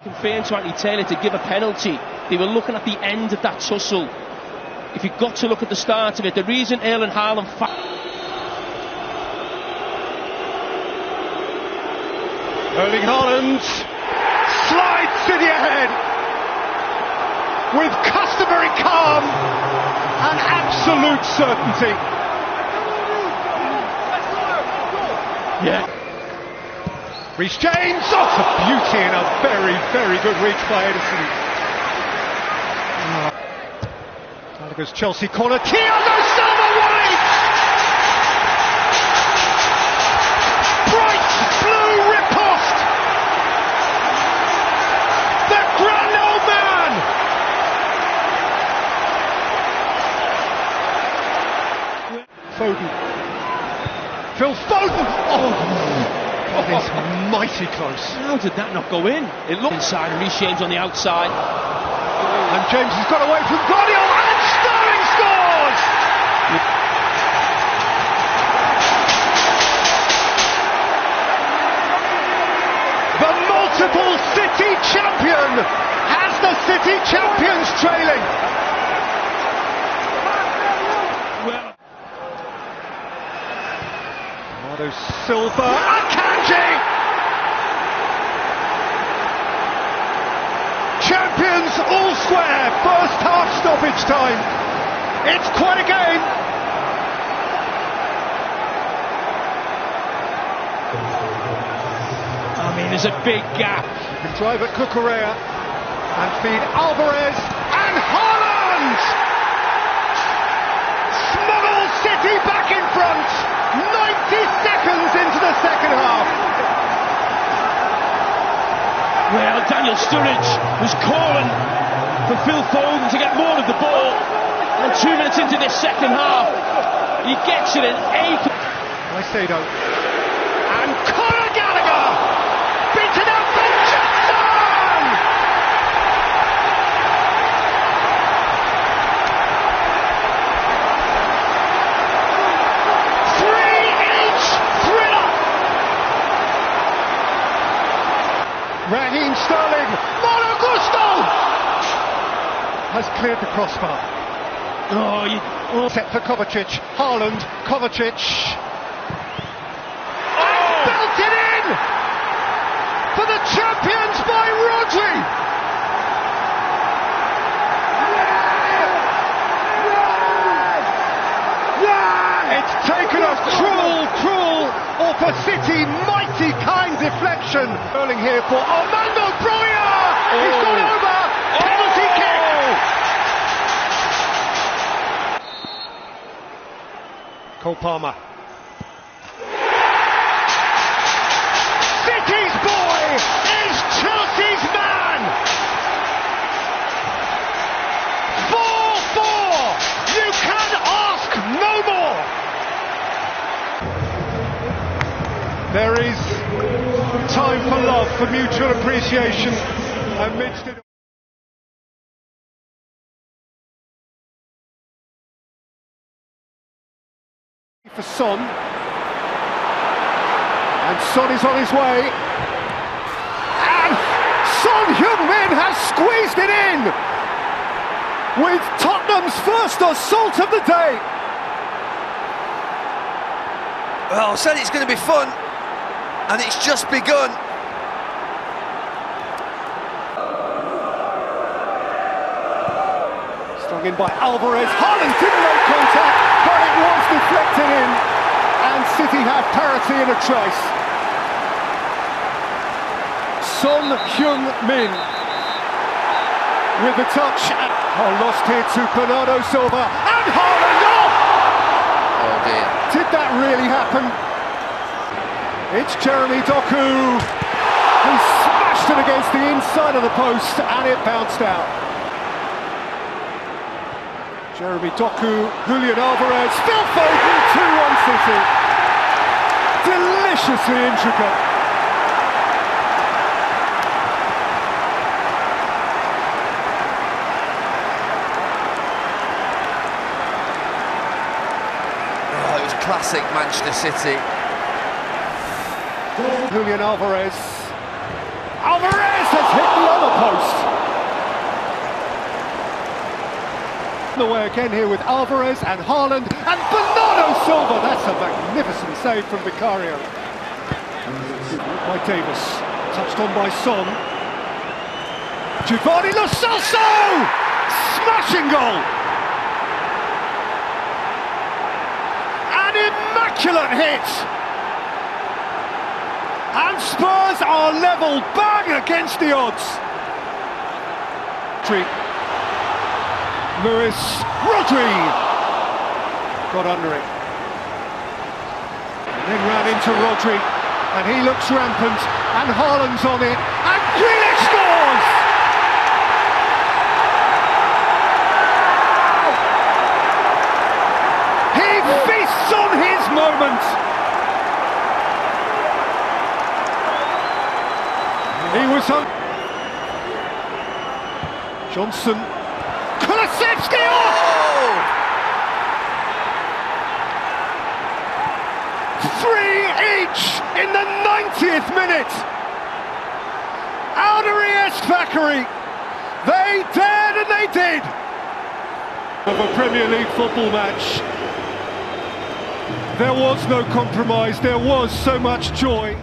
Confirmed to Anthony Taylor to give a penalty. They were looking at the end of that tussle. If you've got to look at the start of it, the reason Erling Haaland Erling Haaland slides City ahead with customary calm and absolute certainty. Yeah. Reece James, oh, it's a beauty and a very, very good reach by Edison. Gallagher's Chelsea corner, Thiago Silva wide! Bright blue riposte! The grand old man! Foden. Phil Foden! Oh! That is mighty close. How did that not go in? It looked inside and Reece James on the outside. And James has got away from Guardiola and Sterling scores! The multiple City champion has the City champions trailing. Well, Bernardo Silva, Akanji! Champions all square, first half stoppage time. It's quite a game. I mean, there's a big gap. You can drive at Cucurella and feed Alvarez and Haaland! Smuggle City back in front, 90 seconds into the second half. Well, Daniel Sturridge was calling for Phil Foden to get more of the ball. And 2 minutes into this second half, he gets it in 8. Caicedo and Conor Gallagher beaten out by Jackson! Three-inch thriller! Raheem Sterling, Malo Gusto has cleared the crossbar. Set for Kovacic, Haaland, Kovacic. Built it in for the champions by Rodri. It's taken a cruel off a City mighty kind deflection. Erling here for Armando Broja. He's gone over. Penalty kick. Cole Palmer. City's boy is Chelsea's man! 4-4! You can ask no more! There is time for love, for mutual appreciation amidst it. For Son, and Son is on his way, and Son Heung-min has squeezed it in with Tottenham's first assault of the day. Well, I said it's going to be fun, and it's just begun. Strung in by Alvarez, Haaland didn't make contact, but it was deflected in, and City have parity in a trace. Son Heung-min with the touch, lost here to Bernardo Silva, and Haaland off! Oh dear. Did that really happen? It's Jeremy Doku, who smashed it against the inside of the post, and it bounced out. Jeremy Doku, Julian Alvarez, Phil Foden, 2-1 City. Deliciously intricate. Oh, it was classic Manchester City. Julian Alvarez, Alvarez has hit the other post. The way again here with Alvarez and Haaland and Bernardo Silva. That's a magnificent save from Vicario. By Davis, touched on by Son. Giovanni Lo Celso! Smashing goal! An immaculate hit! And Spurs are level bang against the odds. Luis Rodri got under it. And then ran into Rodri, and he looks rampant, and Haaland's on it, and Grealish scores! He feasts on his moment! He was on... Johnson... Kulusevski! Oh! 3 each in the 90th minute! Alderweireld Thackeray! They dared and they did! Of a Premier League football match. There was no compromise, there was so much joy.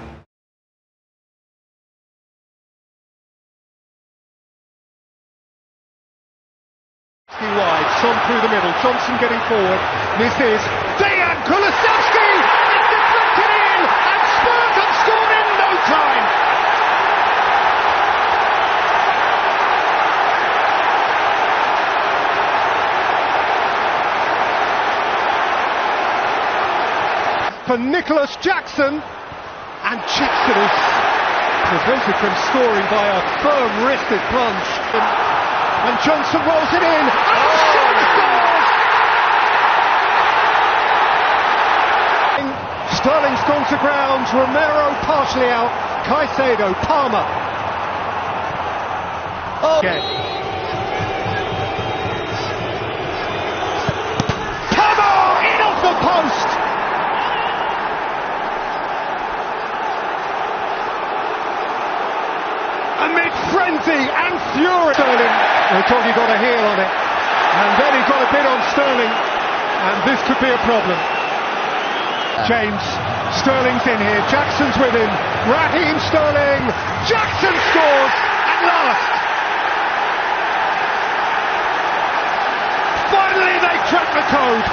Wide, Son through the middle, Johnson getting forward, misses, Dejan Kulusevski, and deflected in, and Spurs have scored in no time! For Nicholas Jackson, and Jackson is prevented from scoring by a firm-wristed plunge. And Johnson rolls it in, and Son scores! Sterling's gone to ground, Romero partially out, Caicedo, Palmer. Again. Palmer in off the post! Amid frenzy and fury. Sterling. I thought he got a heel on it, and then he got a bit on Sterling, and this could be a problem. James, Sterling's in here, Jackson's with him, Raheem Sterling, Jackson scores at last! Finally they crack the code!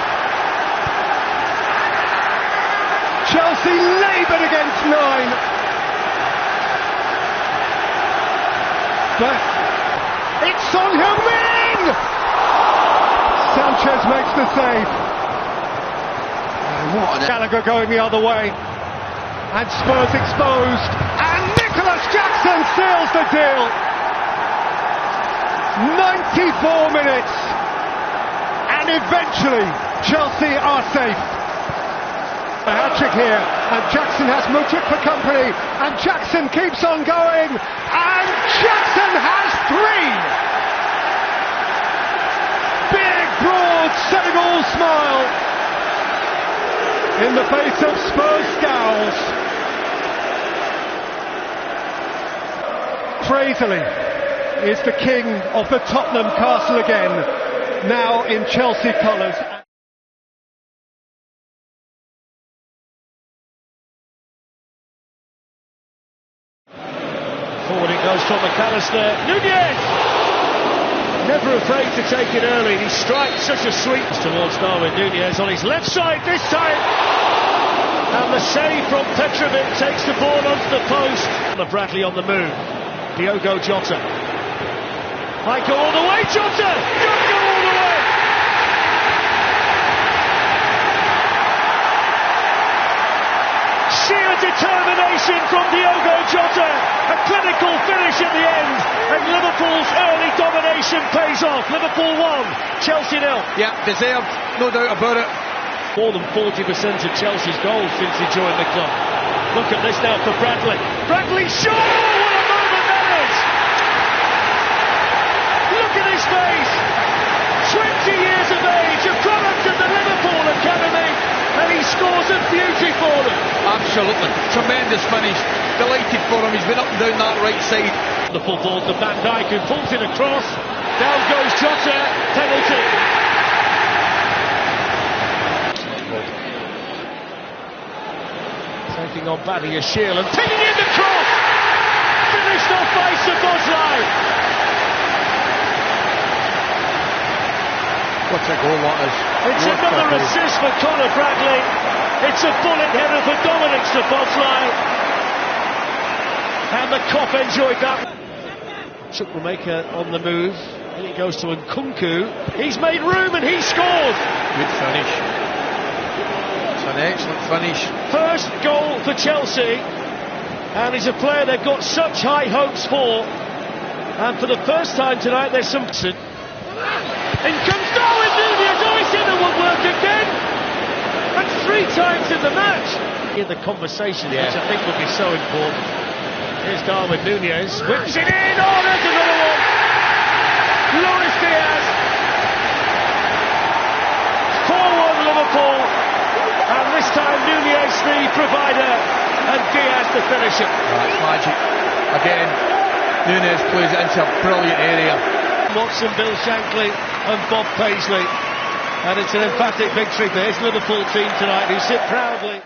Chelsea laboured against 9. But it's Son Heung-min! Sanchez makes the save. Gallagher going the other way. And Spurs exposed. And Nicholas Jackson seals the deal. 94 minutes. And eventually, Chelsea are safe. A hat-trick here. And Jackson has Mudryk for company. And Jackson keeps on going. And Jackson has 3! Big, broad Senegal smile in the face of Spurs scowls. Crazily is the king of the Tottenham castle again, now in Chelsea colours. Forward it goes from McAllister. Nunez! Never afraid to take it early. He strikes such a sweep towards Darwin Nunez on his left side this time. And the save from Petrovic takes the ball onto the post. Bradley on the move. Diogo Jota. Might go all the way, Jota! Don't go all the way! Sheer determination from Diogo Jota. A clinical finish at the end, and Liverpool's early domination pays off. Liverpool 1, Chelsea 0. Yeah, deserved, no doubt about it. More than 40% of Chelsea's goals since he joined the club. Look at this now for Bradley. Bradley Shaw! What a moment that is! Look at his face! 20 years of age, a product of the Liverpool Academy, and he scores a beauty for them. Absolutely, tremendous finish. Delighted for him, he's been up and down that right side. The full ball to Van Dijk, who pulls it across. Down goes Jota, penalty. Taking on Badia Shield and pinging in the cross. Finished off by Szoboszlai. What a goal that is. It's another assist for Conor Bradley. It's a bullet header for Dominic Szoboszlai. And the Kop enjoyed that. Chukwuemeka on the move. And it goes to Nkunku. He's made room and he scored. Good finish. It's an excellent finish. First goal for Chelsea. And he's a player they've got such high hopes for. And for the first time tonight, there's some... In comes Darwin Núñez. Oh, he's in and will work again. And 3 times in the match. In the conversation, which I think would be so important. Here's Darwin Núñez. Whips it in. Oh, there's another one. Luis Diaz. 4-1 Liverpool. And this time Núñez the provider and Diaz the finisher. That's magic. Again, Núñez plays it into a brilliant area. Watson, Bill Shankly and Bob Paisley. And it's an emphatic victory for his Liverpool team tonight, who sit proudly.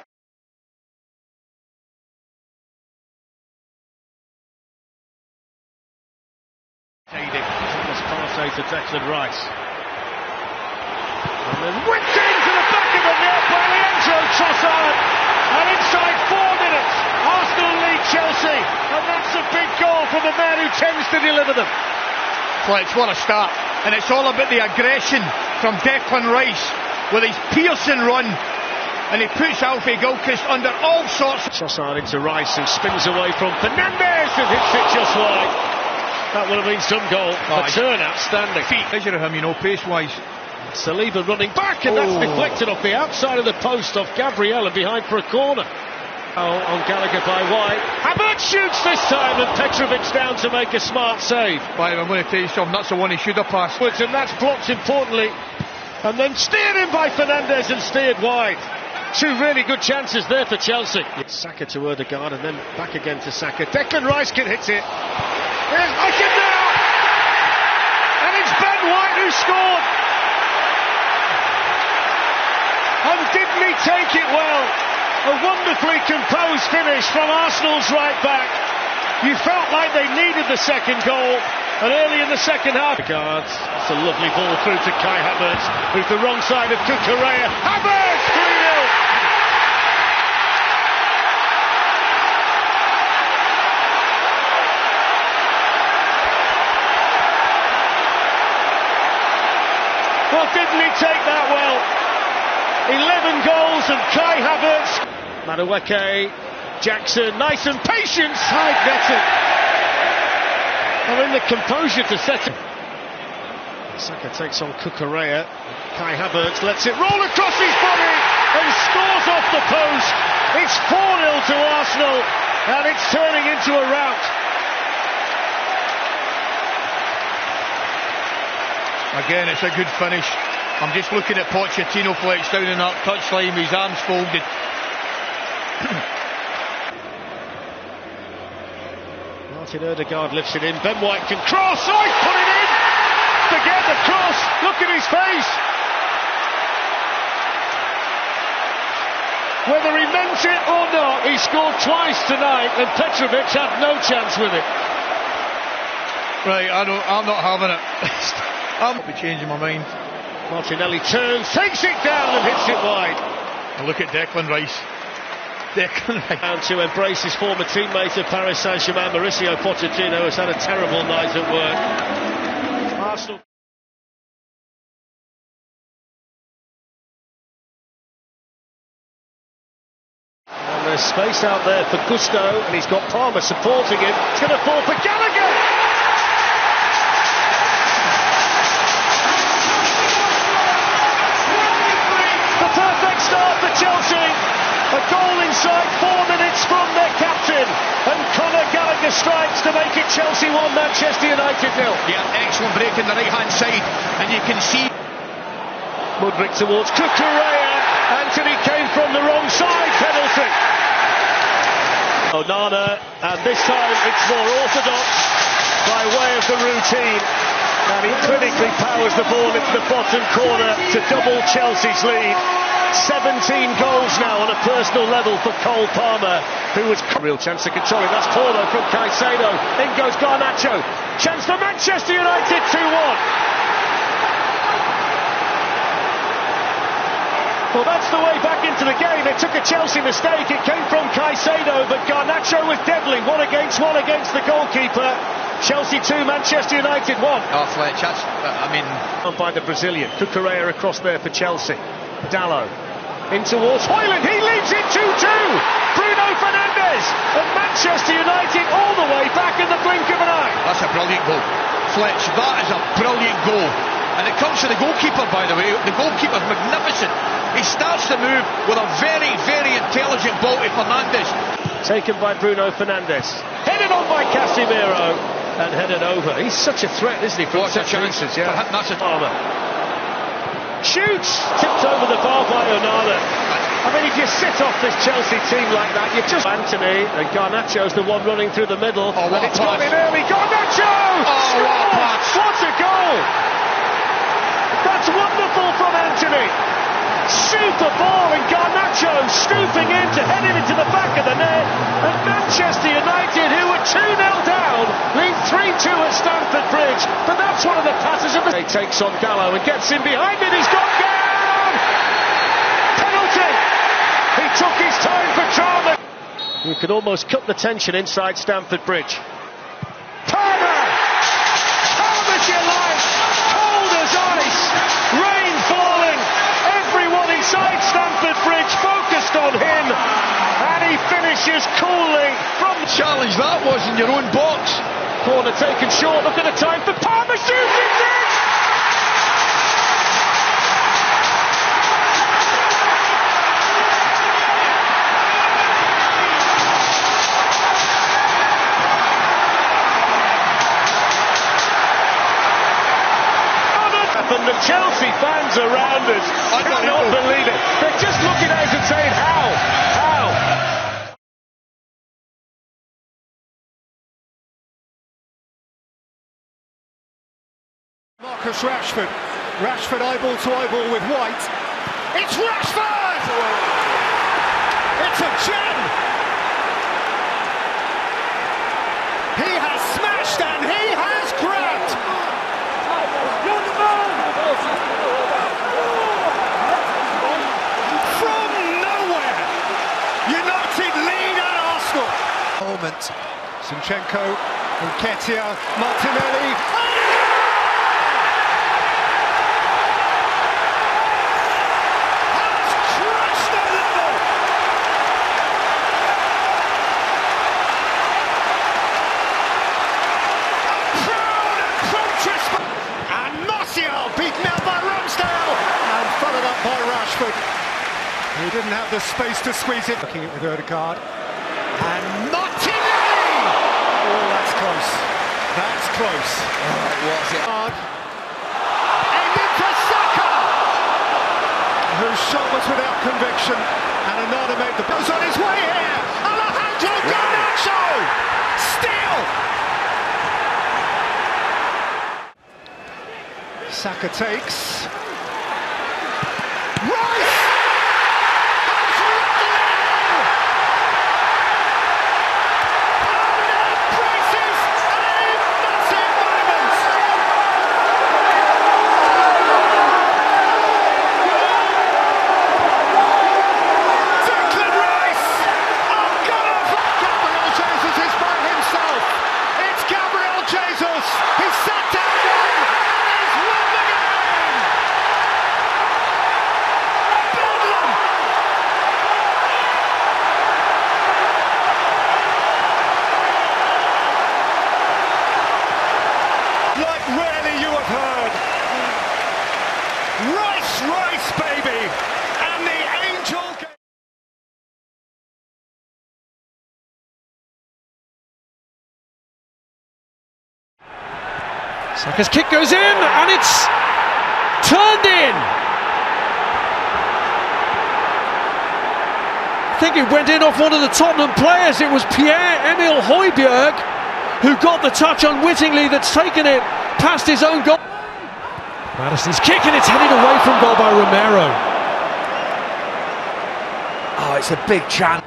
Thomas Partey to Declan Rice. And then whipped into the back of the net by Leandro Trossard. And inside 4 minutes, Arsenal lead Chelsea. And that's a big goal from the man who tends to deliver them. Fletch, what a start. And it's all about the aggression from Declan Rice with his piercing run. And he puts Alfie Gilchrist under all sorts. Trossard into Rice, who spins away from Fernandes and hits it just wide. That would have been some goal. A turn outstanding. Measure of him, you know, pace-wise. Saliba running back, and that's deflected off the outside of the post off Gabriel and behind for a corner. Oh, on Gallagher by White. Havertz shoots this time, and Petrovic down to make a smart save. Right, I'm going to tell you something, that's the one he should have passed. And that's blocked importantly. And then steered in by Fernandes and steered wide. 2 really good chances there for Chelsea. Saka to Ødegaard and then back again to Saka. Declan Rice can hit it. Here's Eichen now! And it's Ben White who scored! And didn't he take it well? A wonderfully composed finish from Arsenal's right back. You felt like they needed the second goal, and early in the second half. It's a lovely ball through to Kai Havertz, who's the wrong side of Cucurella. Havertz 3-0. Well, didn't he take that well? 11 goals and Kai Havertz. Madueke, Jackson, nice and patient, side netting. And in the composure to set it. Saka takes on Cucurella. Kai Havertz lets it roll across his body and scores off the post. It's 4-0 to Arsenal and it's turning into a rout. Again, it's a good finish. I'm just looking at Pochettino Flex down in that touchline with his arms folded. Martin Ødegaard lifts it in. Ben White can cross. Oh, he's put it in! Forget the cross. Look at his face. Whether he meant it or not, he scored twice tonight, and Petrovic had no chance with it. Right, I'm not having it. I'm not changing my mind. Martinelli turns, takes it down and hits it wide. And look at Declan Rice. Declan Rice. And to embrace his former teammate of Paris Saint-Germain, Mauricio Pochettino, has had a terrible night at work. Arsenal. And there's space out there for Gusto, and he's got Palmer supporting him. It's going to fall for Gallagher. Perfect start for Chelsea. A goal inside 4 minutes from their captain. And Conor Gallagher strikes to make it Chelsea 1, Manchester United 0. Yeah, excellent break in the right-hand side. And you can see Mudryk towards Cucurella. Anthony came from the wrong side. Penalty. Onana, and this time it's more orthodox by way of the routine, and he clinically powers the ball into the bottom corner to double Chelsea's lead. 17 goals now on a personal level for Cole Palmer, who was real chance of controlling. That's Paulo from Caicedo. In goes Garnacho. Chance for Manchester United, 2-1. Well, that's the way back into the game. It took a Chelsea mistake. It came from Caicedo, but Garnacho was deadly. One against the goalkeeper. Chelsea 2, Manchester United 1. Oh, Fletch, By the Brazilian. Cucurella across there for Chelsea. Dalot in towards Hoyland. He leads it 2-2. Bruno Fernandes and Manchester United all the way back in the blink of an eye. That's a brilliant goal. Fletch, that is a brilliant goal. And it comes to the goalkeeper, by the way. The goalkeeper's magnificent. He starts the move with a very, very intelligent ball to Fernandes. Taken by Bruno Fernandes. Headed on by Casemiro and headed over. He's such a threat, isn't he? From What a chance. Yeah. That's a Palmer shoots, tipped over the bar by Onana. I mean, if you sit off this Chelsea team like that, you just... Anthony, and Garnacho's the one running through the middle. Oh, and it's gone in early. Garnacho! Oh, what a pass! What a goal! That's wonderful from Anthony. Super ball, and Garnacho stooping in to head it into the back of the net. And Manchester United, who were 2-0 down, lead 3-2 at Stamford Bridge. But that's one of the passes of the... He takes on Dalot and gets in behind it. He's gone down! Penalty! He took his time for drama. You could almost cut the tension inside Stamford Bridge. Palmer! Palmer's your life! Cold as ice! Rain falling! Everyone inside Stamford Bridge focused on him, and he finishes coolly from... Challenge that was in your own box. Corner taken short. Look at the time for Palmer. Shoots it! And the Chelsea fans around us cannot believe it. They're just looking at us and saying, how? Marcus Rashford. Rashford eyeball to eyeball with White. It's Rashford! It's a gem! He has smashed and he has grabbed! From nowhere! United lead at Arsenal! Moment. Zinchenko, Nketiah, Martinelli. Beaten out by Ramsdale and followed up by Rashford. He didn't have the space to squeeze it. Looking at the Odegaard and Martinelli. Oh, that's close. That's close. Was it? And into Saka, whose shot was without conviction, and another made the goes on his way here. Alejandro Garnacho still. Saka takes. Rice! Has Rodney! And braces a massive moment! Declan Rice! Oh God! Gabriel Jesus is by himself! It's Gabriel Jesus! He's sat down one! Like rarely you have heard. Rice, baby, and the angel. Saka's kick goes in, and it's turned in. think it went in off one of the Tottenham players. It was Pierre-Emile Højbjerg who got the touch unwittingly that's taken it past his own goal. Maddison's kick and it's headed away from goal by Romero. Oh, it's a big chance.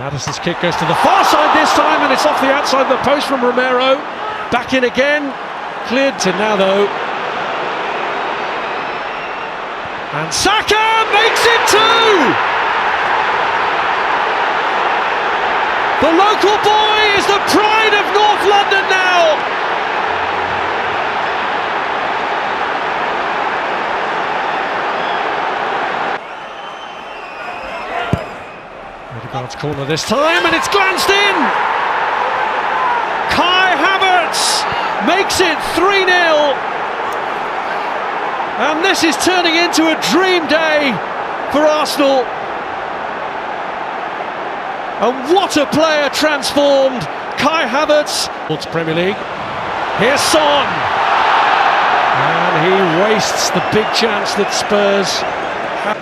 Maddison's kick goes to the far side this time and it's off the outside of the post from Romero. Back in again, cleared to now though. And Saka makes it too! The local boy is the pride of North London now! Odegaard's corner this time and it's glanced in! Kai Havertz makes it 3-0! And this is turning into a dream day for Arsenal. And what a player transformed, Kai Havertz. Premier League. Here's Son. And he wastes the big chance that Spurs have.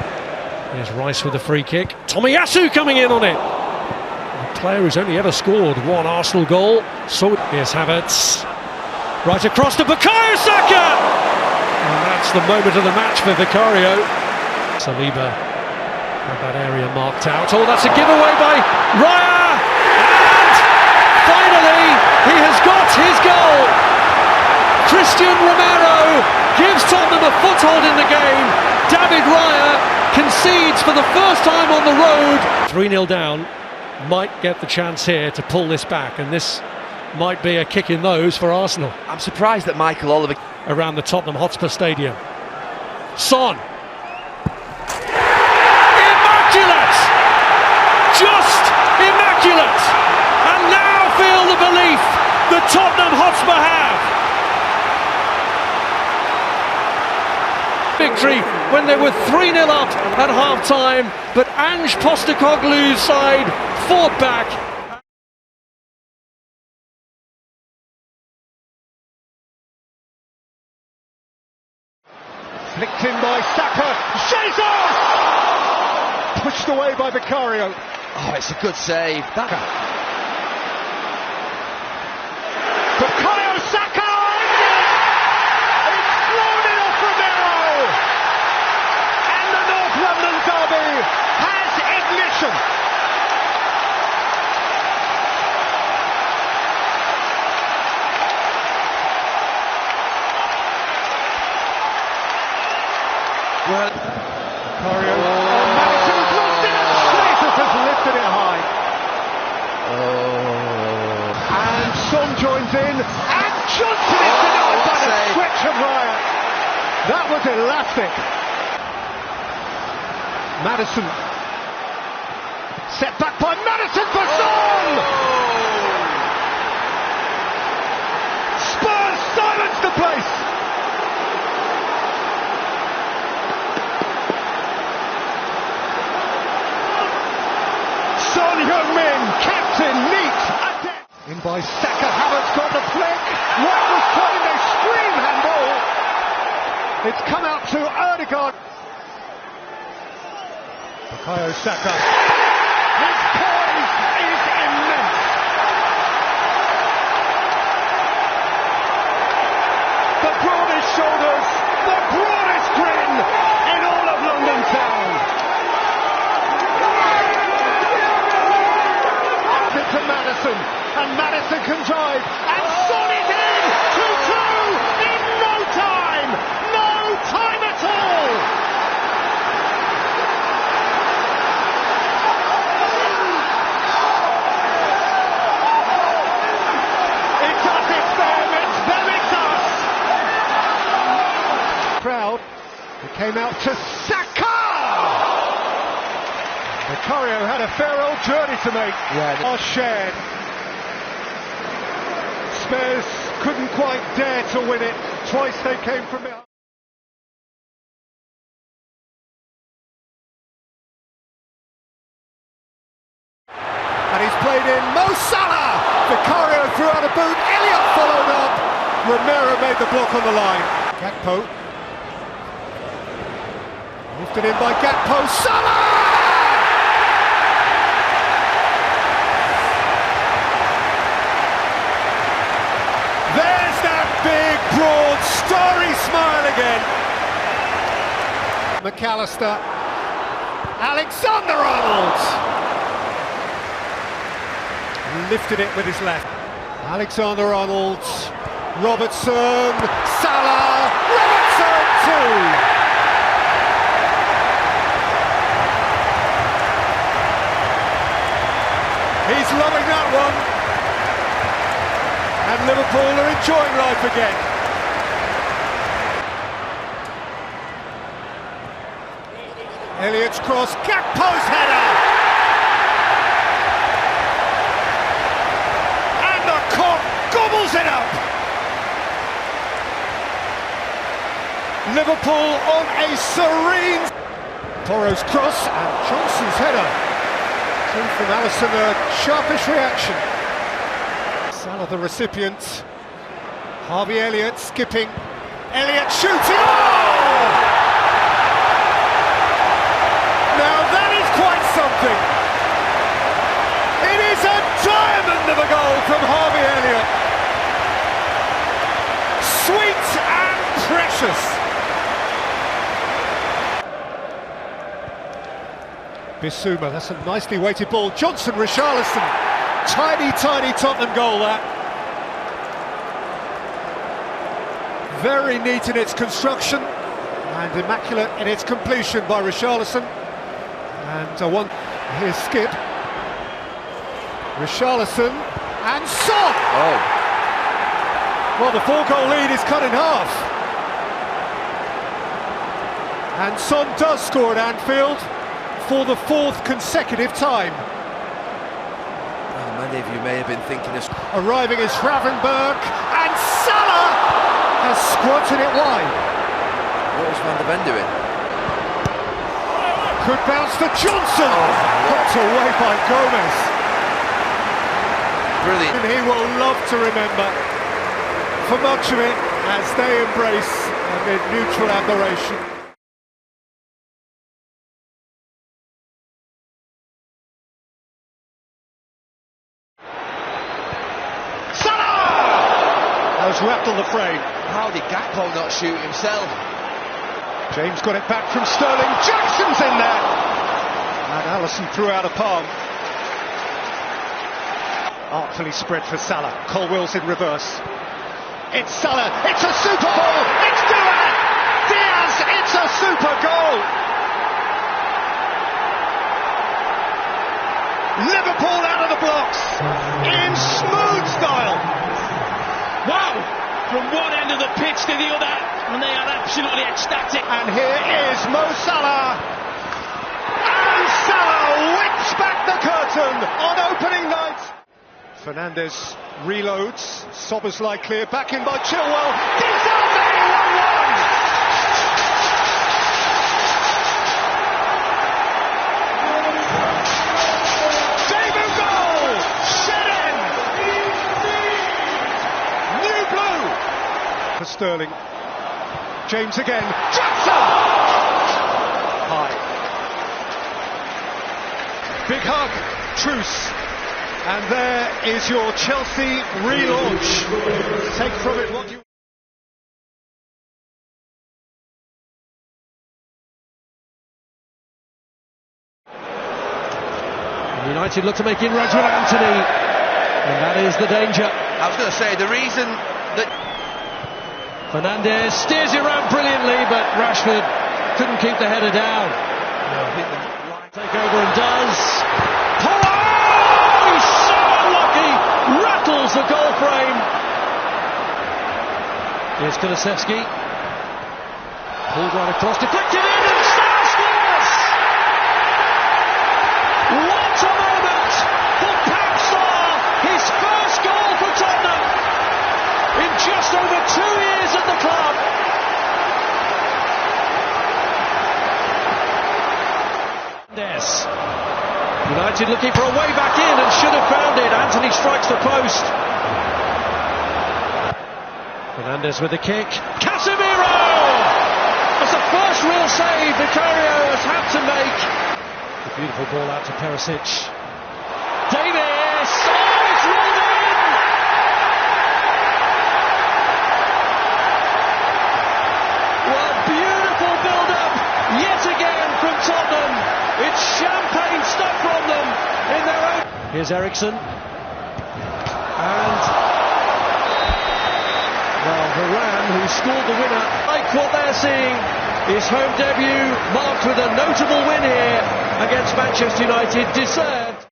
Here's Rice with a free kick. Tomiyasu coming in on it. A player who's only ever scored one Arsenal goal. So here's Havertz. Right across to Bukayo Saka. And that's the moment of the match for Vicario. Saliba had that area marked out. Oh, that's a giveaway by Raya! And finally, he has got his goal! Christian Romero gives Tottenham a foothold in the game. David Raya concedes for the first time on the road. 3-0 down, might get the chance here to pull this back, and this might be a kick in those for Arsenal. I'm surprised that Michael Oliver around the Tottenham Hotspur Stadium. Son. Immaculate! Just immaculate! And now feel the belief that Tottenham Hotspur have. Victory when they were 3-0 up at half-time, but Ange Postecoglou's side fought back. Flicked in by Saka. Jesus! Pushed away by Vicario. Oh, it's a good save. Bukayo Saka! It's thrown in off Romero! And the North London derby has ignition! Well, Vicario. Oh, Maddison's lost it! Jesus has lifted it high. And Son joins in, and Johnson is denied by the stretch of Raya. That was elastic. Maddison. Set back by Maddison for Son! Spurs silence the place! Son Heung-min, captain, neat, adept. In by Saka, Havertz got the flick. White was put in a extreme handball. It's come out to Odegaard. Bukayo Saka. His poise is immense. The broadest shoulders, the broadest grin in all of London town. To Maddison, and Maddison can drive, and Son is in! 2-2 in no time! No time at all! It's us, it's them, it's us! Crowd, it came out to Saka! Vicario had a fair old journey to make. Are shared. Spurs couldn't quite dare to win it. Twice they came from behind. And he's played in Mo Salah. Vicario threw out a boot. Elliott followed up. Romero made the block on the line. Gakpo. Lifted in by Gakpo. Salah! McAllister. Alexander-Arnold! Lifted it with his left. Alexander-Arnold, Robertson, Salah, Robertson too! He's loving that one. And Liverpool are enjoying life again. Elliott's cross, Gakpo's header! And the cock gobbles it up! Liverpool on a serene... Porro's cross and Johnson's header. From Alisson, a sharpish reaction. Salah the recipient. Harvey Elliott skipping. Elliott shooting. Oh! Now that is quite something. It is a diamond of a goal from Harvey Elliott. Sweet and precious. Bissouma, that's a nicely weighted ball. Johnson, Richarlison. Tiny, tiny Tottenham goal, that. Very neat in its construction and immaculate in its completion by Richarlison. And here's Skip. Richarlison and Son! Oh. Well, the 4-goal lead is cut in half. And Son does score at Anfield for the 4th consecutive time. Well, many of you may have been thinking this. Arriving is Gravenberch, and Salah has squatted it wide. What was Van de Ven doing? Could bounce to Johnson. Knocked away by Gomez. Brilliant. And he will love to remember for much of it as they embrace amid neutral admiration. Rattled the frame. How did Gakpo not shoot himself? James got it back from Sterling. Jackson's in there. And Alisson threw out a palm. Artfully spread for Salah. Colwell's in reverse. It's Salah. It's a super goal. It's Diaz. It's a super goal. Liverpool out of the blocks in smooth style. Wow! From one end of the pitch to the other, and they are absolutely ecstatic. And here is Mo Salah. And Salah whips back the curtain on opening night. Fernandes reloads. Sobersley clear. Back in by Chilwell. Disarme 1-1. For Sterling. James again. Jackson! High. Big hug. Truce. And there is your Chelsea relaunch. Take from it what you... United look to make inroads with Anthony. And that is the danger. I was going to say, the reason that... Fernandes steers it around brilliantly, but Rashford couldn't keep the header down. Take over and does. Oh, he's so unlucky. Rattles the goal frame. Here's Kulusevski. Pulled right across, deflected in, and Salah scores! What a moment for Pep Salah! His first goal for Tottenham in just over 2 years at the club. United looking for a way back in and should have found it. Anthony strikes the post. Fernandes with the kick. Casemiro! That's the first real save Vicario has had to make. The beautiful ball out to Perisic. Davis! Oh, it's rolled in! Well, beautiful build-up, yet Here's Eriksson. And well, Varane, who scored the winner. Like what they're seeing, his home debut marked with a notable win here against Manchester United, deserved.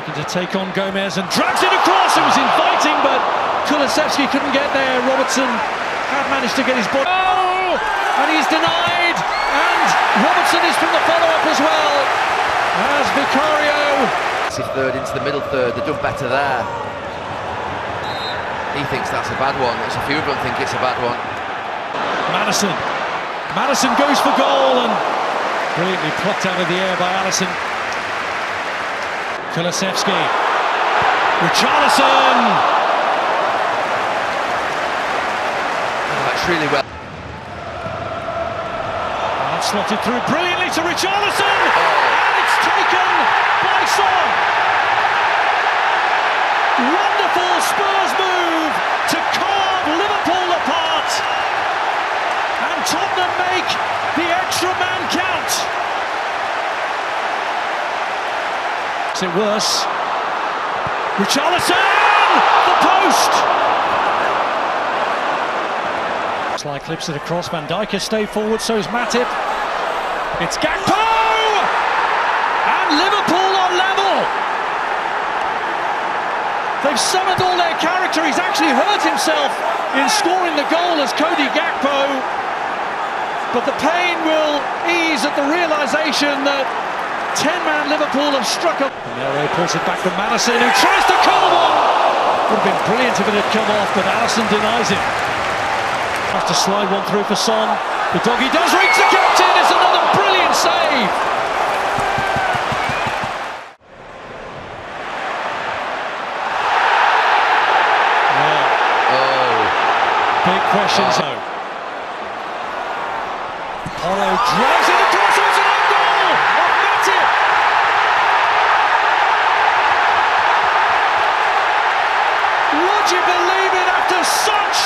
Looking to take on Gomez and drags it across. It was inviting, but Kulusevski couldn't get there. Robertson had managed to get his body. Oh! And he's denied. And Robertson is from the follow-up as well. As Vicario. Third into the middle third, they've done better there. He thinks that's a bad one. There's a few of them think it's a bad one. Madison goes for goal and brilliantly plucked out of the air by Alisson. Kulusevski. Richarlison. Oh, that's really well. And slotted through brilliantly to Richarlison. And it's taken by Son. Wonderful Spurs move to carve Liverpool apart. And Tottenham make the extra man count. Is it worse? Richarlison! The post! Sly clips it across. Van Dijk has stayed forward, so is Matip. It's Gakpo! And Liverpool are level! They've summoned all their character. He's actually hurt himself in scoring the goal as Cody Gakpo. But the pain will ease at the realisation that 10-man Liverpool have struck up. Nero pulls it back to Madison, who tries to curl one. Would have been brilliant if it had come off, but Alisson denies it. Has to slide one through for Son. The doggy does reach the captain. It's another brilliant save. Big questions. Polo drives it across. It's an own goal of Matip. Would you believe it, after such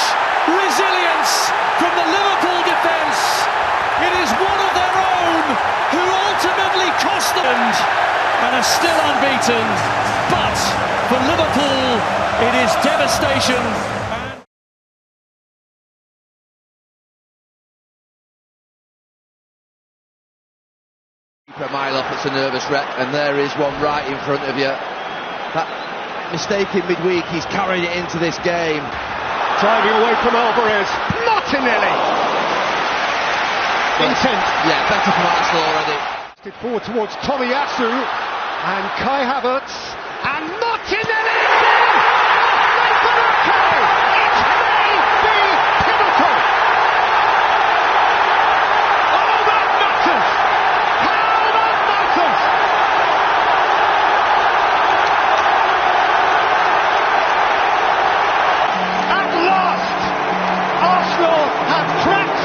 resilience from the Liverpool defence? It is one of their own who ultimately cost them and are still unbeaten. But for Liverpool, it is devastation. A mile off, it's a nervous wreck, and there is one right in front of you. That mistake in midweek, he's carried it into this game. Driving away from Alvarez, Martinelli. Intent. Yeah, better from Arsenal already. Forward towards Tomiyasu and Kai Havertz and Martinelli.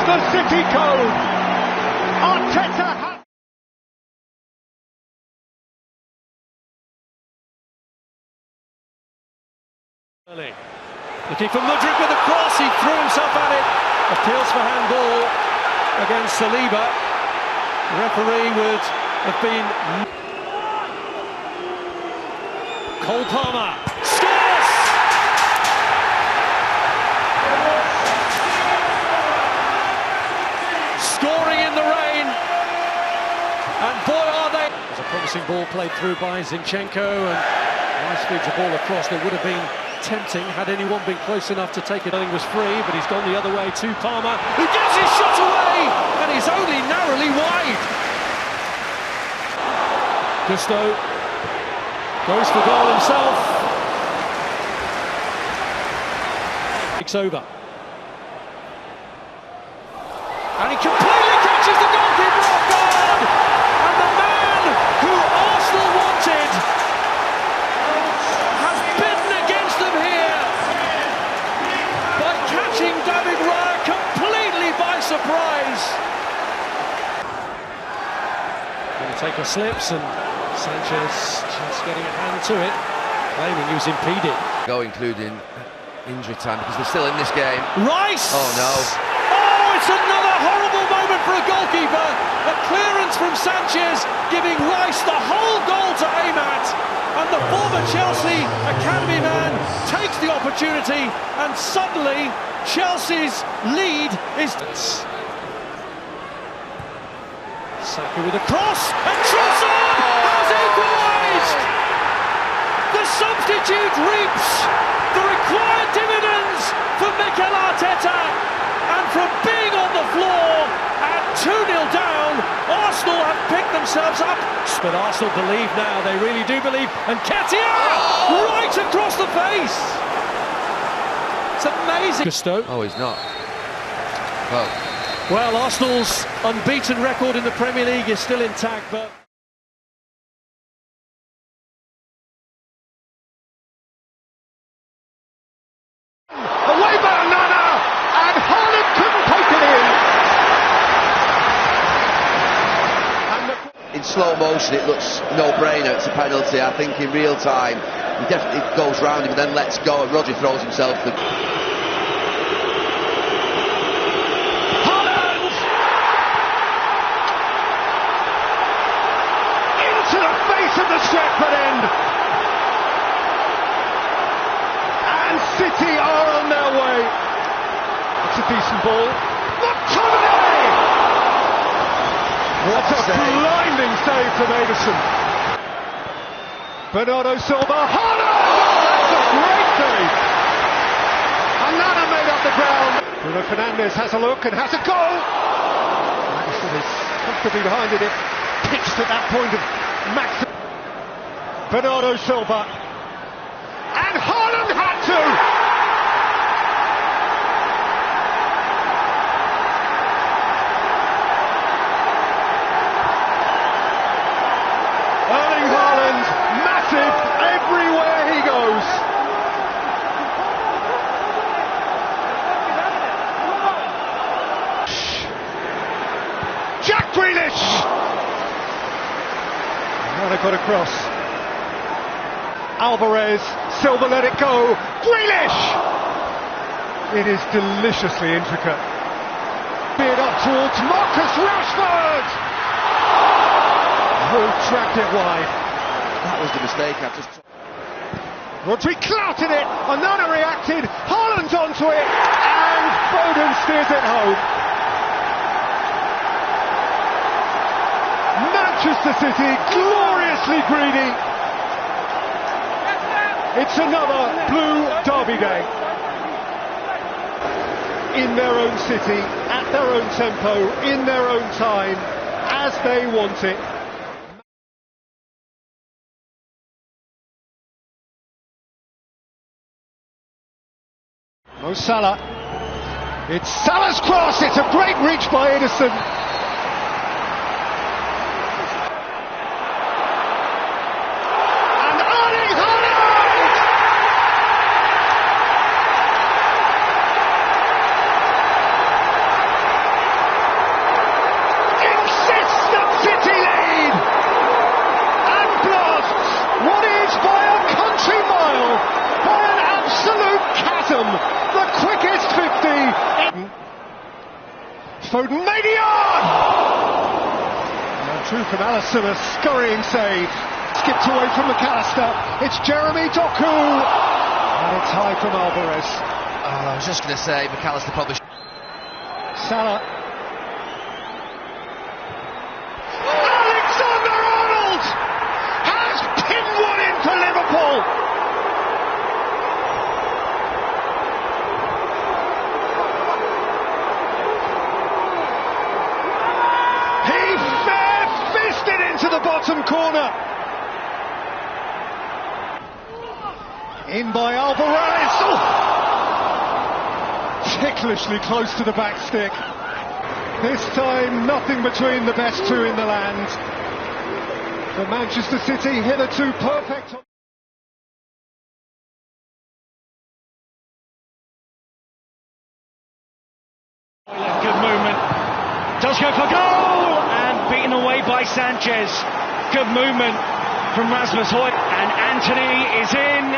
The City code. Arteta. Looking for Mudryk with a cross. He threw himself at it. Appeals for handball against Saliba. The referee would have been. Cole Palmer scores. Scoring in the rain, and boy are they. There's a promising ball played through by Zinchenko, and nice feeds a ball across that would have been tempting had anyone been close enough to take it. I think was free, but he's gone the other way to Palmer, who gets his shot away, and he's only narrowly wide. Gusto goes for goal himself. Takes over. And he completely catches the goalkeeper off guard. And the man who Arsenal wanted has bitten against them here by catching David Raya completely by surprise. Going to take a slips, and Sanchez just getting a hand to it, claiming he was impeded. Including injury time, because they're still in this game. Rice! Oh no. Oh, it's another horrible moment for a goalkeeper. A clearance from Sanchez, giving Rice the whole goal to aim at. And the former Chelsea academy man takes the opportunity, and suddenly Chelsea's lead is... Saka with a cross, and Trossard has equalised! The substitute reaps the required dividends for Mikel Arteta, and from being on the floor at 2-0 down, Arsenal have picked themselves up. But Arsenal believe now, they really do believe, and Ketia right across the face! It's amazing. Gusto. Oh, he's not. Well, Arsenal's unbeaten record in the Premier League is still intact, but... Away by Onana, and Haaland couldn't take it in. In slow motion, it looks no-brainer. It's a penalty. I think in real time, he definitely goes round him and then lets go, and Rodri throws himself the... To the Stretford end, and City are on their way. It's a decent ball. McTominay! What a blinding save from Ederson. Bernardo Silva, Haaland! That's a great save. Onana made up the ground. Bruno Fernandes has a look and has a goal. Ederson is comfortably behind it. It pitched at that point of maximum. Bernardo Silva, and Haaland had to! Erling Haaland, massive everywhere he goes. Jack Grealish! Now they got across. Alvarez, Silva let it go, Grealish! It is deliciously intricate. Beard up towards Marcus Rashford! Who tracked it wide. That was the mistake. Rodri clouted it, Onana reacted, Haaland's onto it, and Foden steers it home. Manchester City gloriously greedy. It's another blue derby day. In their own city, at their own tempo, in their own time, as they want it. Mo Salah. It's Salah's cross. It's a great reach by Ederson. The quickest 50. Foden made it on! Now true from Alisson, a scurrying save. Skipped away from McAllister. It's Jeremy Doku. And it's high from Alvarez. Oh, I was just going to say, McAllister probably... Salah. Alexander-Arnold has pinned one in for Liverpool. Into the bottom corner. In by Alvarez. Oh! Ticklishly close to the back stick. This time nothing between the best two in the land. For Manchester City, hitherto perfect. Good movement. Does go for goal! Beaten away by Sanchez. Good movement from Rasmus Højlund, and Anthony is in.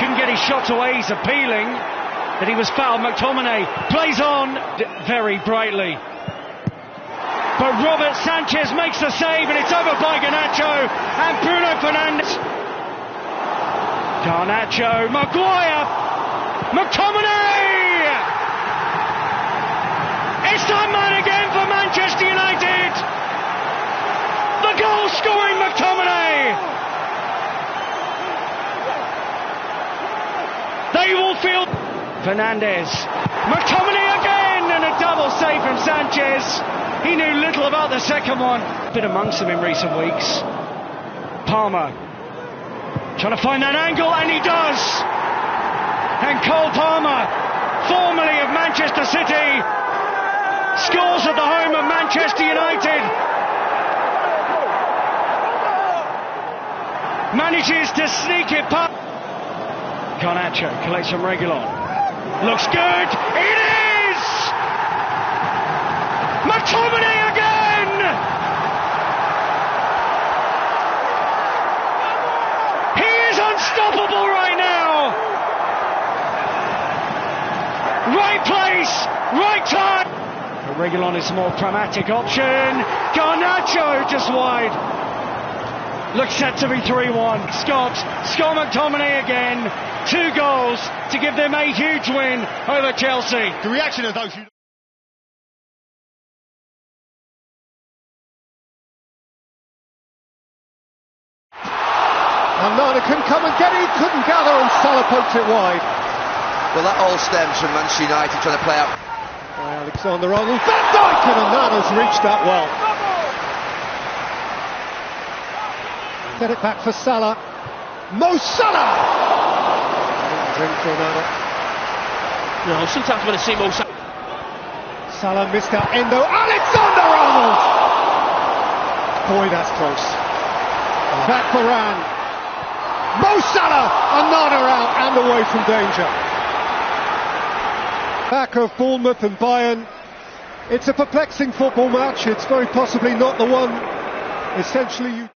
Couldn't get his shot away, he's appealing. that he was fouled. McTominay plays on very brightly. But Robert Sanchez makes the save, and it's over by Garnacho and Bruno Fernandes. Garnacho, Maguire, McTominay! It's that man again for Manchester United! The goal-scoring McTominay! They will feel... Fernandes, McTominay again, and a double save from Sanchez. He knew little about the second one. Been amongst them in recent weeks. Palmer trying to find that angle, and he does. And Cole Palmer, formerly of Manchester City, scores at the home of Manchester United. Manages to sneak it past. Garnacho collects from Reguilon. Looks good. It is! McTominay again! He is unstoppable right now! Right place, right time! Reguilon is a more pragmatic option. Garnacho just wide. Looks set to be 3-1. Scott McTominay again. 2 goals to give them a huge win over Chelsea. The reaction of those who... And Nana can come and get it, he couldn't gather, and Salah pokes it wide. Well, that all stems from Manchester United trying to play out. Alexander-Arnold, Van Dijk, and Nana's reached that well. Get it back for Salah. Mo Salah! In for Nana. No, sometimes when I see Mo Salah... Salah missed out Endo. Alexander-Arnold! Boy, that's close. Back for Ran. Mo Salah, another out and away from danger. Back of Bournemouth and Bayern. It's a perplexing football match. It's very possibly not the one. Essentially, you...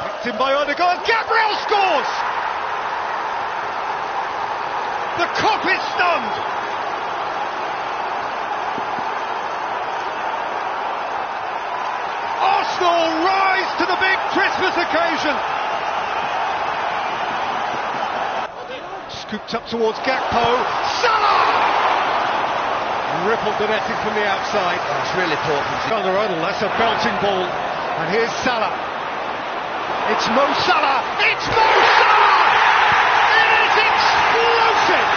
Picked in by Odegaard. Gabriel scores! The Kop is stunned. Arsenal rise to the big Christmas occasion. Scooped up towards Gakpo. Salah! Rippled the netting from the outside. It's really poor. Alexander-Arnold, that's a belting ball. And here's Salah. It's Mo Salah. It's Mo Salah! It is explosive!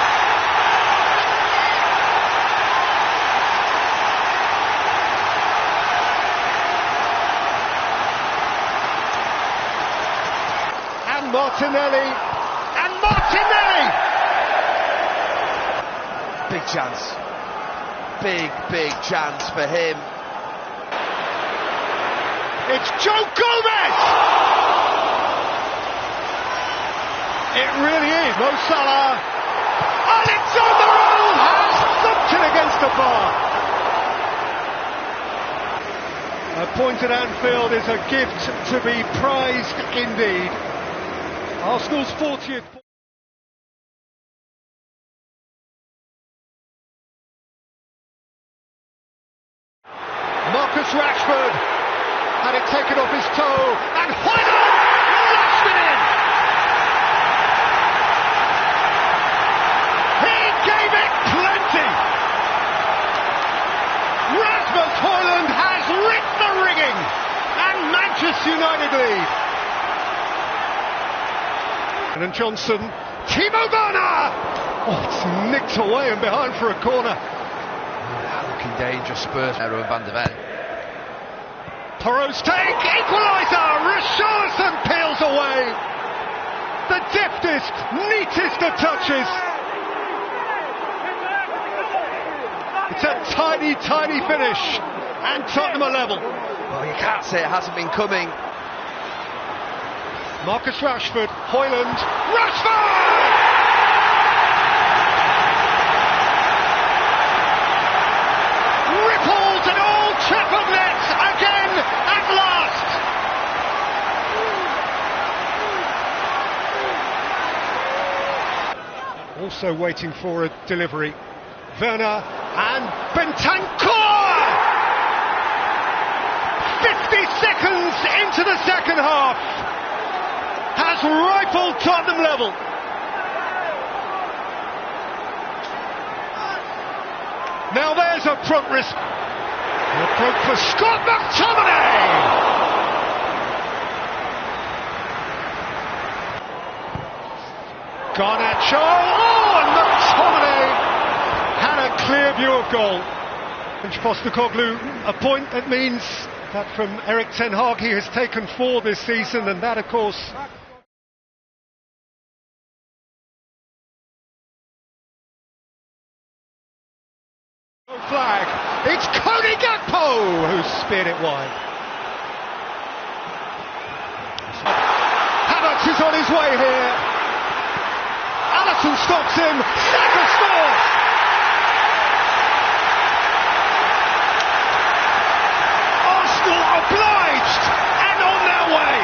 Martinelli, and Martinelli! Big chance. Big chance for him. It's Joe Gomez! It really is Mo Salah. Alexander-Arnold has thumped it against the bar. A point at Anfield is a gift to be prized indeed. Arsenal's 40th. Marcus Rashford had it taken off his toe, and Højlund lashed it in. He gave it plenty. Rasmus Højlund has ripped the rigging, and Manchester United lead. And Johnson, Timo Werner! Oh, it's nicked away and behind for a corner. Looking dangerous, Spurs error of Van de Ven. Porro's take, equaliser! Richarlison peels away. The deftest, neatest of touches. It's a tiny finish, and Tottenham are level. Well, you can't say it hasn't been coming. Marcus Rashford, Højlund, Rashford! Ripples at Old Trafford net! also waiting for a delivery. Werner and Bentancur! 50 seconds into the second half has rifled Tottenham level. Now there's a front risk. A broke for Scott McTominay! Garnacho, and McTominay had a clear view of goal. And Postecoglou, a point that means that from Erik ten Hag he has taken 4 this season, and that of course flag. It's Cody Gakpo who's speared it wide. Havertz is on his way here. Alisson stops him. Saka scores! Arsenal obliged and on their way.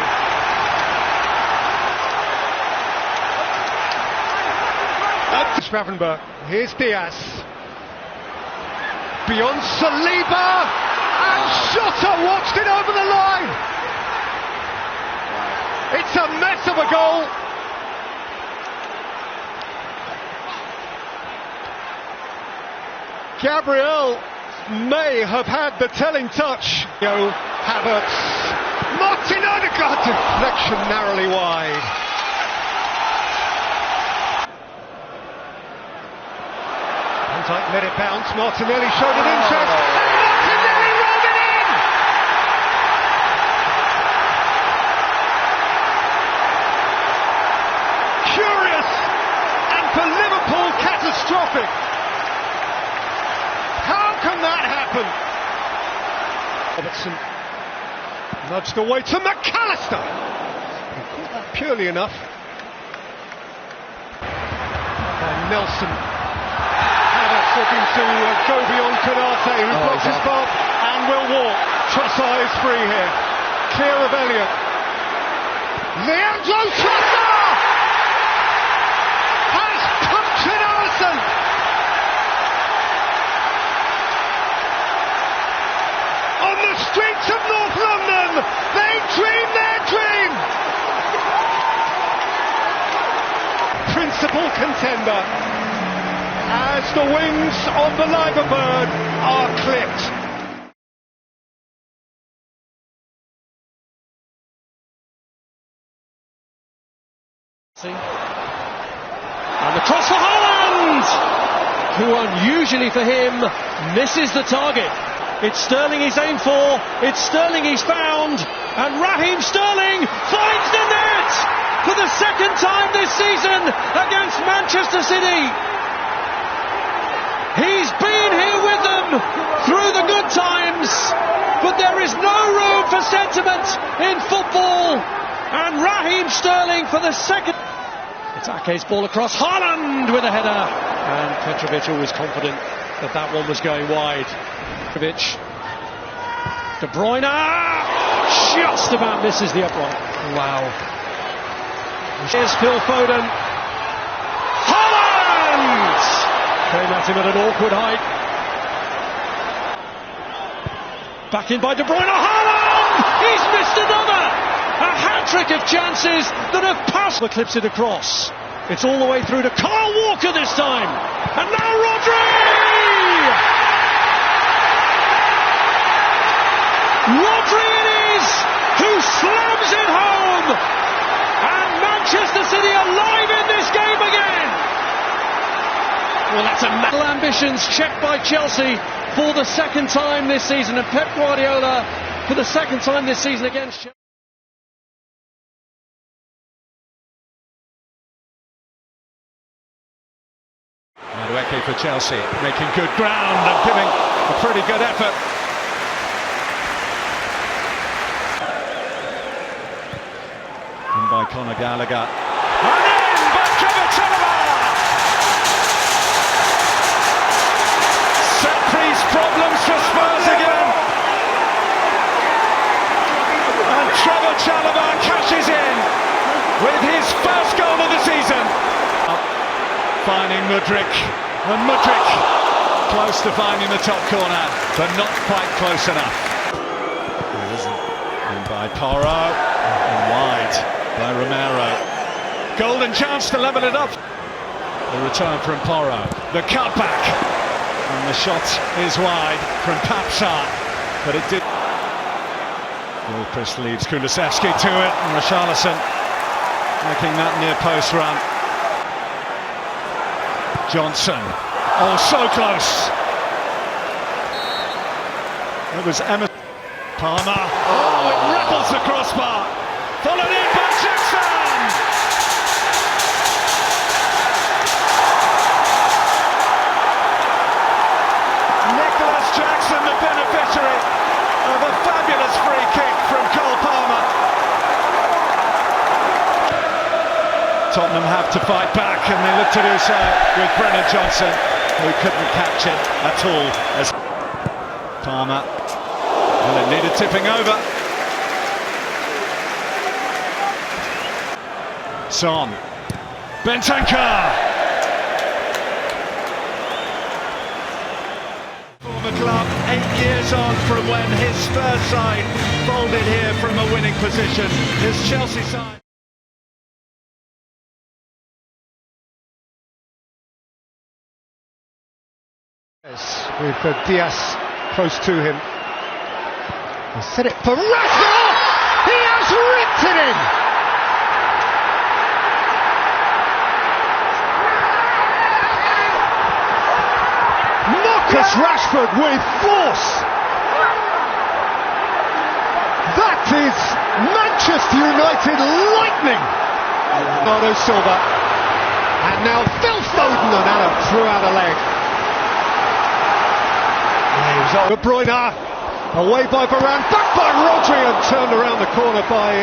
Gravenberch. Here's Diaz. Beyond Saliba, and Shota watched it over the line. It's a mess of a goal. Gabriel may have had the telling touch. Havertz. Martin Odegaard, deflection narrowly wide. Van Dijk let it bounce. Martinelli showed an interest. And Martinelli rolled it in! Curious, and for Liverpool, catastrophic. How can that happen? Robertson nudged away to McAllister. Purely enough. And Nelson. Havertz looking to go beyond Canate, who blocks his path and will walk. Trossard is free here. Clear of Elliott. Leandro Trossard has punctured Alisson. On the streets of North London, they dream their dream. Principal contender, as the wings of the Liver Bird are clipped. And the cross for Haaland, who unusually for him misses the target. It's Sterling he's aimed for, it's Sterling he's found, and Raheem Sterling finds the net for the second time this season against Manchester City. He's been here with them through the good times, but there is no room for sentiment in football, and Raheem Sterling for the second. It's Ake's ball across, Haaland with a header, and Petrovic always confident that that one was going wide. Petrovic, De Bruyne, just about misses the upright. Wow. Here's Phil Foden. Haaland! Came at him at an awkward height. Back in by De Bruyne, Haaland! He's missed another! A hat-trick of chances that have passed. Clips it across. It's all the way through to Kyle Walker this time. And now Rodri! Rodri it is, who slams it home. And Manchester City alive in this game again. Well, that's a medal. Ambitions checked by Chelsea for the second time this season, and Pep Guardiola for the second time this season against Chelsea. Madueke for Chelsea, making good ground and giving a pretty good effort. In by Conor Gallagher. And in by Trevor Chalobah! Set-piece problems for Spurs again. And Trevor Chalobah cashes in with his first goal of the season. finding Mudryk, and Mudryk close to finding the top corner, but not quite close enough. It isn't. And by Porro, and wide by Romero. Golden chance to level it up. The return from Porro, the cutback, and the shot is wide from Papsar, but it did. Gilchrist leaves Kulusevski to it, and Richarlison making that near post run. Johnson, oh so close. It was Emma Palmer. Oh, it rattles the crossbar. Followed in by Jackson. Nicholas Jackson, the beneficiary of a fabulous free kick from Cole Palmer. Tottenham have to fight back, and they look to do so with Brennan Johnson, who couldn't catch it at all. As Palmer, well, it needed tipping over. Son, Bentancur. Former club, 8 years on from when his Spurs side folded here from a winning position. His Chelsea side. With Diaz close to him. He set it for Rashford! He has ripped it in! Marcus Rashford with force! That is Manchester United lightning! Bernardo Silva. And now Phil Foden, and Adam threw out a leg. De Bruyne, away by Varane, back by Rodri, and turned around the corner by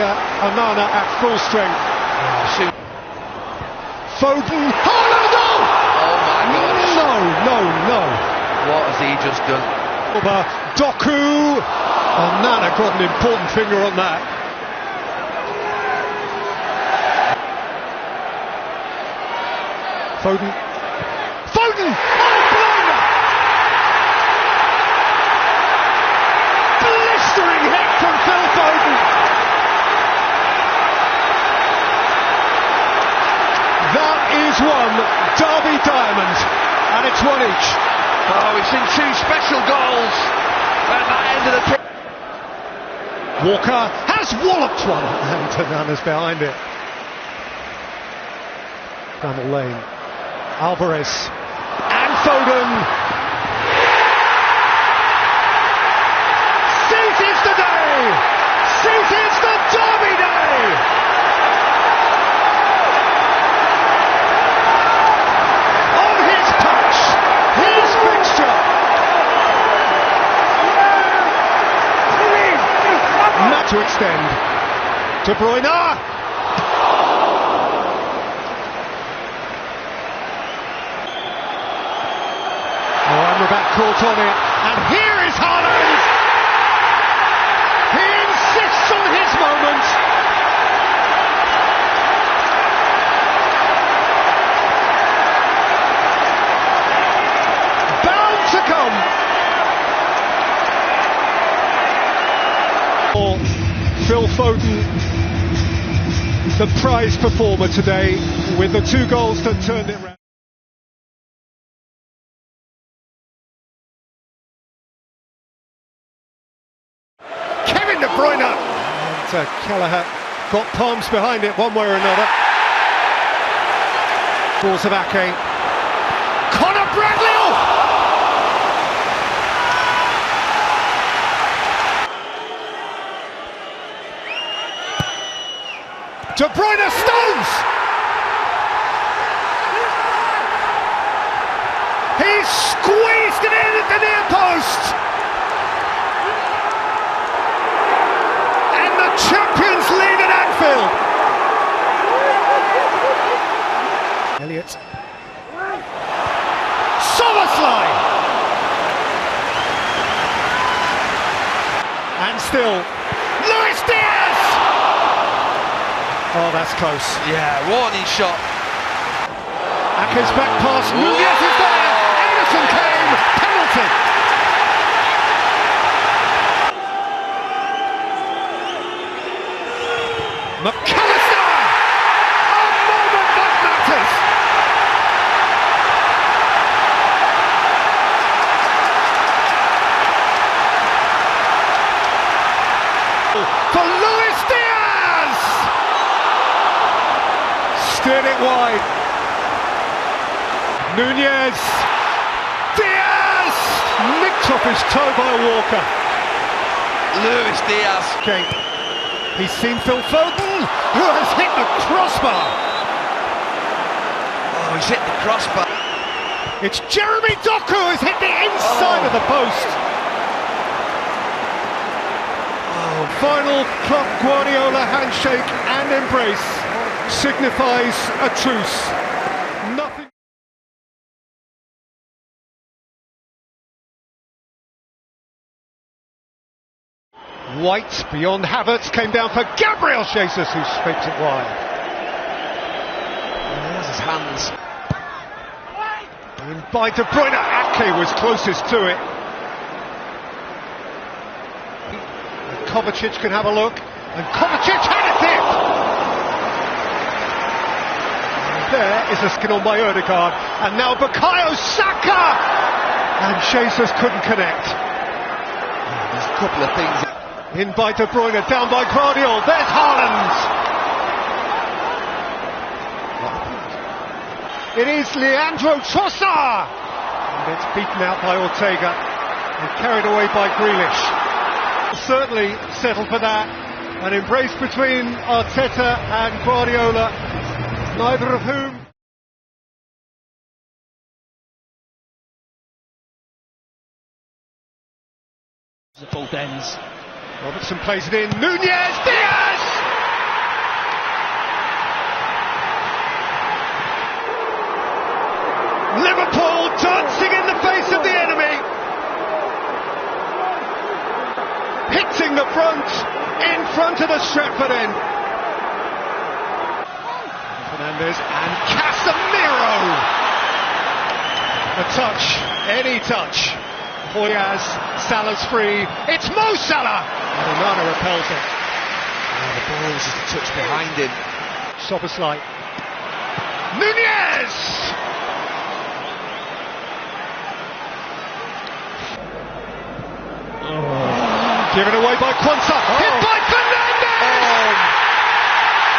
Onana at full strength. Foden, oh no, no! Oh my gosh. No. What has he just done? Doku, Onana got an important finger on that. Foden, oh blinder! Blistering hit from Phil Foden. That is one Derby diamond, and it's one each. Oh, we've seen two special goals at that end of the pitch. Walker has walloped one, and Onana's behind it. Down the lane, Alvarez and Foden. Seizes the day! Seizes the Derby day! On his patch, his fixture. Not to extend. De Bruyne. Amrabat caught on it, and here is Haaland! He insists on his moment! Bound to come! Phil Foden, the prize performer today, with the 2 goals that turned it round. De Bruyne, and Kelleher got palms behind it one way or another. Balls of Ake. Conor Bradley! Oh! De Bruyne stones! He's squeezed it in at the near post! Champions League at Anfield. Elliott. Somersley. And still, Luis Diaz. Oh, that's close. Yeah, warning shot. And Marquez back pass, Nunez is there, Anderson came, penalty. McAllister! A moment that matters! For Luis Diaz! Steered it wide. Nunez! Diaz! Nicked off his toe by Walker. Luis Diaz. Okay. He's seen Phil Foden, who has hit the crossbar. Oh, he's hit the crossbar. It's Jeremy Doku who's hit the inside of the post. Final Klopp Guardiola handshake and embrace signifies a truce. Nothing. White beyond Havertz came down for Gabriel Jesus, who scraped it wide. There's his hands. And by De Bruyne, Ake was closest to it. Kovacic can have a look, and Kovacic had a dip! And there is a skin on by Odegaard, and now Bukayo Saka! And Jesus couldn't connect. There's a couple of things. In by De Bruyne, down by Guardiola, there's Haaland! It is Leandro Trossard! And it's beaten out by Ortega, and carried away by Grealish. Certainly settled for that. An embrace between Arteta and Guardiola, neither of whom... The both ends. Robertson plays it in, Nunez, Diaz! Liverpool dancing in the face of the enemy! Hitting the front, in front of the Stretford end. Fernandes and Casemiro. A touch, any touch. Diaz, Salah's free. It's Mo Salah. And Onana repels it. The ball was just a touch behind him. Szoboszlai. Nunez. Given away by Quansah. Hit by Fernandes! Oh,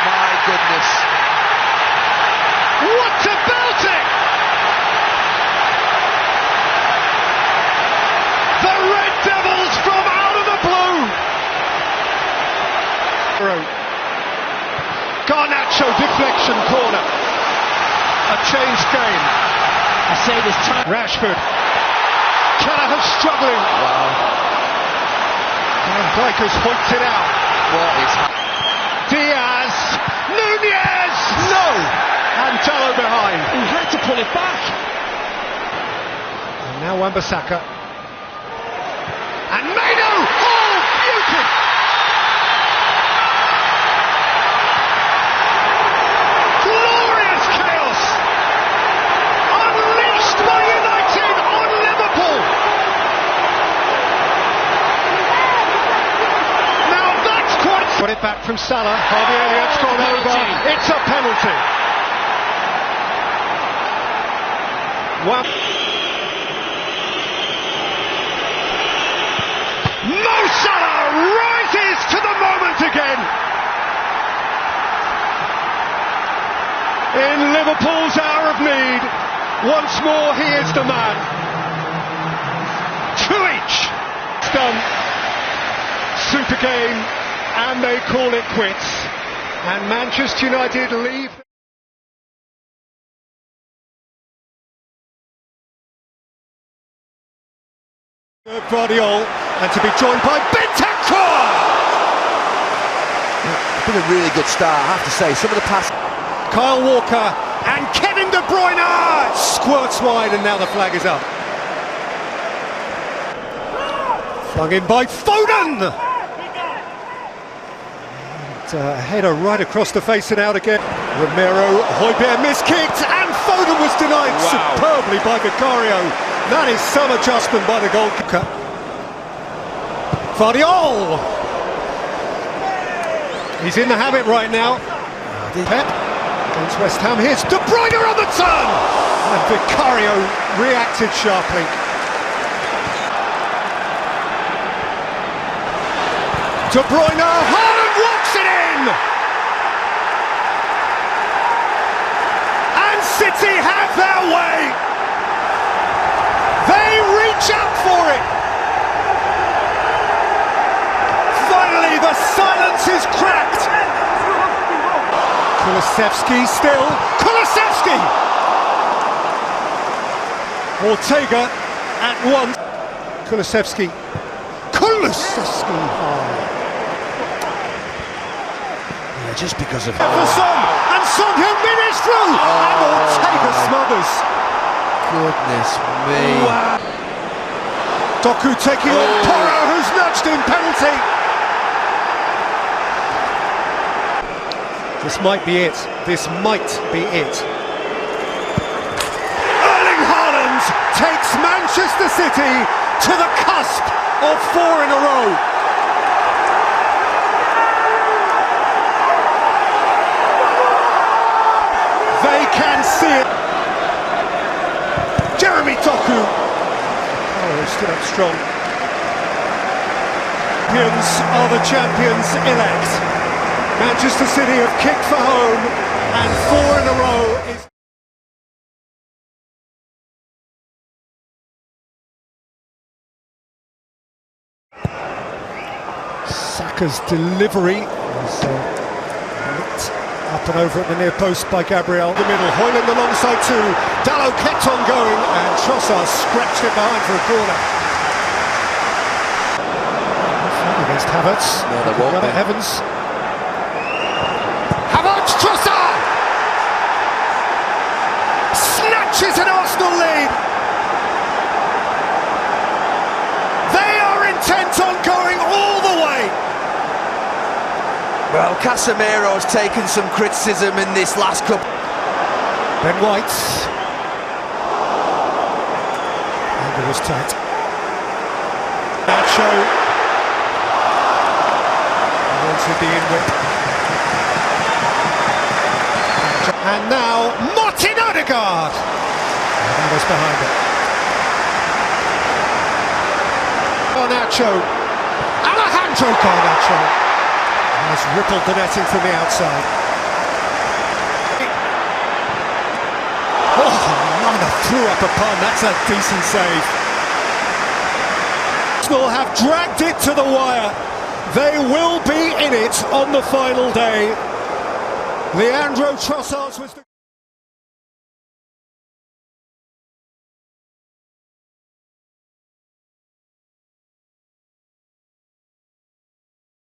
my goodness. What about it? The Red Devils from out of the blue. Garnacho deflection corner. A changed game. I say this time. Rashford. Kelleher struggling. Wow. And Bikers hoiked it out. What is Diaz, Nunez, no! And Jallo behind. He had to pull it back. And now Wan-Bissaka. And Maino! Oh, beauty! Glorious chaos! Unleashed by United on Liverpool! Got it back from Salah. Harvey Elliott's gone over. It's a penalty. Wow. Mo Salah rises to the moment again. In Liverpool's hour of need, once more he is the man. 2 each. It's done. Super game. And they call it quits. And Manchester United leave. Guardiola, and to be joined by Bentancur! It's been a really good start, I have to say. Some of the pass. Kyle Walker and Kevin De Bruyne squirts wide, and now the flag is up. Flung in by Foden! A header right across the face and out again. Romero, Højbjerg miskicked, and Foden was denied superbly by Vicario. That is some adjustment by the goalkeeper. Guardiola. He's in the habit right now. Pep against West Ham. Here's De Bruyne on the turn, and Vicario reacted sharply. De Bruyne, Haaland walks it in! And City have their way! They reach out for it! Finally, the silence is cracked! Kulusevski still, Kulusevski! Ortega at once. Kulusevski high. Just because of... For Son, and Son who minutes through, and Ortega smothers. Goodness me. Wow. Doku taking on Porro, who's nudged him, penalty. This might be it. This might be it. Erling Haaland takes Manchester City to the cusp of 4 in a row. They can see it. Jeremy Doku. Oh, stood up strong. Champions are the champions-elect. Manchester City have kicked for home, and 4 in a row is... Saka's delivery was looked up and over at the near post by Gabriel. The middle, Højlund alongside 2. Dalot kept on going, and Trossard scratched it behind for a corner. Against Havertz. No, there won't be. Evans. Havertz, Trossard! Snatches an Arsenal lead! They are intent on going all the way! Well, Casemiro's taken some criticism in this last couple. Ben White. Angle was tight. Nacho. Wanted the in-whip. And now Martin Odegaard. And was behind it. Garnacho. Alejandro Garnacho has rippled the netting from the outside. Oh, Lana threw up a pun. That's a decent save. Arsenal have dragged it to the wire. They will be in it on the final day. Leandro Trossard was the...